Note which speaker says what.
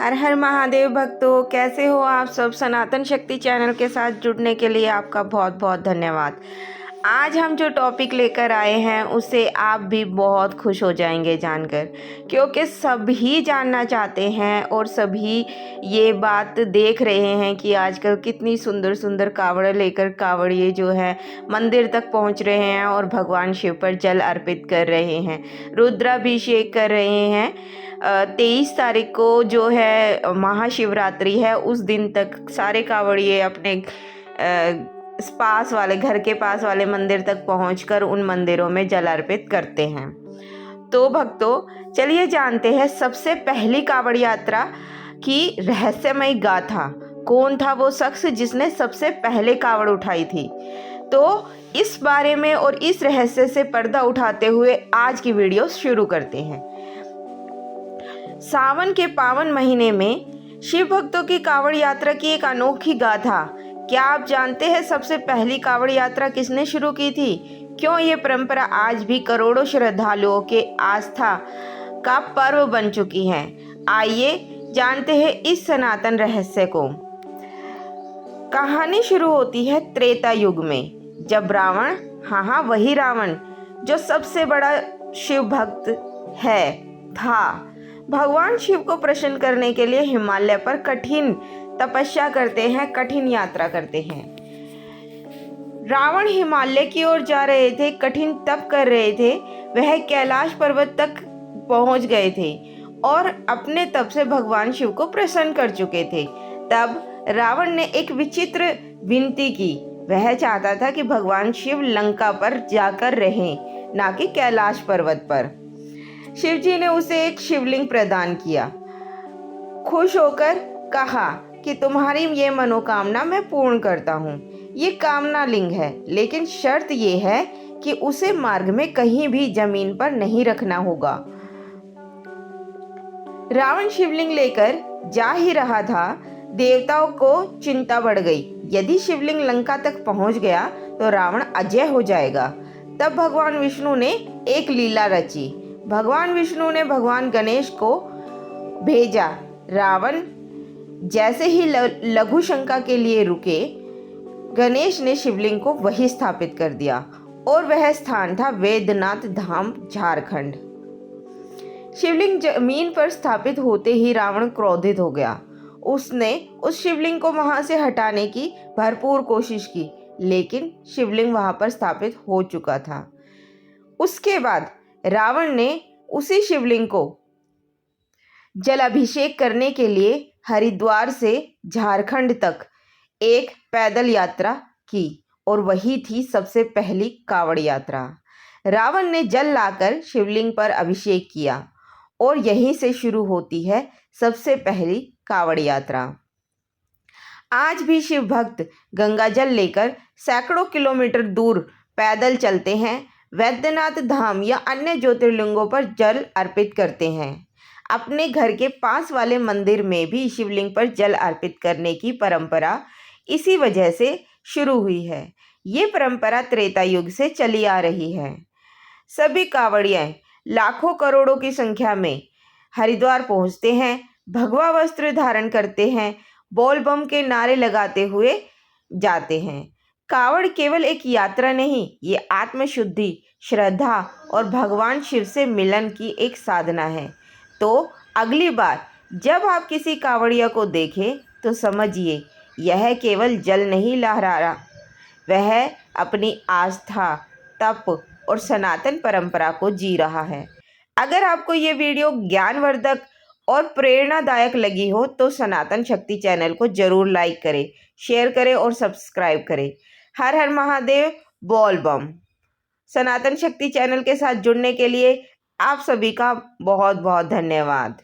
Speaker 1: हर हर महादेव भक्तों, कैसे हो आप सब। सनातन शक्ति चैनल के साथ जुड़ने के लिए आपका बहुत बहुत धन्यवाद। आज हम जो टॉपिक लेकर आए हैं उससे आप भी बहुत खुश हो जाएंगे जानकर, क्योंकि सभी जानना चाहते हैं और सभी ये बात देख रहे हैं कि आजकल कितनी सुंदर सुंदर कावड़ लेकर कावड़िए जो है मंदिर तक पहुंच रहे हैं और भगवान शिव पर जल अर्पित कर रहे हैं, रुद्राभिषेक कर रहे हैं। 23 तारीख को जो है महाशिवरात्रि है, उस दिन तक सारे कावड़िए अपने पास वाले घर के पास वाले मंदिर तक पहुंचकर उन मंदिरों में जल अर्पित करते हैं। तो भक्तों, चलिए जानते हैं सबसे पहली कावड़ यात्रा की रहस्यमय गाथा। कौन था वो शख्स जिसने सबसे पहले कावड़ उठाई थी? तो इस बारे में और इस रहस्य से पर्दा उठाते हुए आज की वीडियो शुरू करते हैं। सावन के पावन महीने में शिव भक्तों की कावड़ यात्रा की एक अनोखी गाथा। क्या आप जानते हैं सबसे पहली कावड़ यात्रा किसने शुरू की थी? क्यों ये परंपरा आज भी करोड़ों श्रद्धालुओं के आस्था का पर्व बन चुकी है? आइए जानते हैं इस सनातन रहस्य को। कहानी शुरू होती है त्रेता युग में, जब रावण, हाँ वही रावण जो सबसे बड़ा शिव भक्त है, था, भगवान शिव को प्रसन्न करने के लिए हिमालय पर कठिन तपस्या करते हैं, कठिन यात्रा करते हैं। रावण हिमालय की ओर जा रहे थे, कठिन तप कर रहे थे। वह कैलाश पर्वत तक पहुंच गए थे और अपने तप से भगवान शिव को प्रसन्न कर चुके थे। तब रावण ने एक विचित्र विनती की। वह चाहता था कि भगवान शिव लंका पर जाकर रहें, ना कि कैलाश पर्वत पर। शिव जी ने उसे एक शिवलिंग प्रदान किया। खुश होकर कहा कि तुम्हारी ये मनोकामना मैं पूर्ण करता हूँ। ये कामना लिंग है, लेकिन शर्त ये है कि उसे मार्ग में कहीं भी जमीन पर नहीं रखना होगा। रावण शिवलिंग लेकर जा ही रहा था, देवताओं को चिंता बढ़ गई। यदि शिवलिंग लंका तक पहुंच गया तो रावण अजय हो जाएगा। तब भगवान विष्णु ने एक लीला रची। भगवान विष्णु ने भगवान गणेश को भेजा। रावण जैसे ही लघु शंका के लिए रुके, गणेश ने शिवलिंग को वहीं स्थापित कर दिया और वह स्थान था वैद्यनाथ धाम, झारखंड। शिवलिंग जमीन पर स्थापित होते ही रावण क्रोधित हो गया। उसने उस शिवलिंग को वहां से हटाने की भरपूर कोशिश की, लेकिन शिवलिंग वहां पर स्थापित हो चुका था। उसके बाद रावण ने उसी शिवलिंग को जलाभिषेक करने के लिए हरिद्वार से झारखंड तक एक पैदल यात्रा की, और वही थी सबसे पहली कावड़ यात्रा। रावण ने जल लाकर शिवलिंग पर अभिषेक किया और यहीं से शुरू होती है सबसे पहली कावड़ यात्रा। आज भी शिव भक्त गंगा जल लेकर सैकड़ों किलोमीटर दूर पैदल चलते हैं, वैद्यनाथ धाम या अन्य ज्योतिर्लिंगों पर जल अर्पित करते हैं। अपने घर के पास वाले मंदिर में भी शिवलिंग पर जल अर्पित करने की परंपरा इसी वजह से शुरू हुई है। ये परंपरा त्रेता युग से चली आ रही है। सभी कावड़ियाँ लाखों करोड़ों की संख्या में हरिद्वार पहुँचते हैं, भगवा वस्त्र धारण करते हैं, बोल बम के नारे लगाते हुए जाते हैं। कावड़ केवल एक यात्रा नहीं, ये आत्मशुद्धि, श्रद्धा और भगवान शिव से मिलन की एक साधना है। तो अगली बार जब आप किसी कावड़िया को देखें तो समझिए यह केवल जल नहीं लहरा रहा, वह अपनी आस्था, तप और सनातन परंपरा को जी रहा है। अगर आपको ये वीडियो ज्ञानवर्धक और प्रेरणादायक लगी हो तो सनातन शक्ति चैनल को जरूर लाइक करें, शेयर करें और सब्सक्राइब करें। हर हर महादेव, बोल बम। सनातन शक्ति चैनल के साथ जुड़ने के लिए आप सभी का बहुत बहुत धन्यवाद।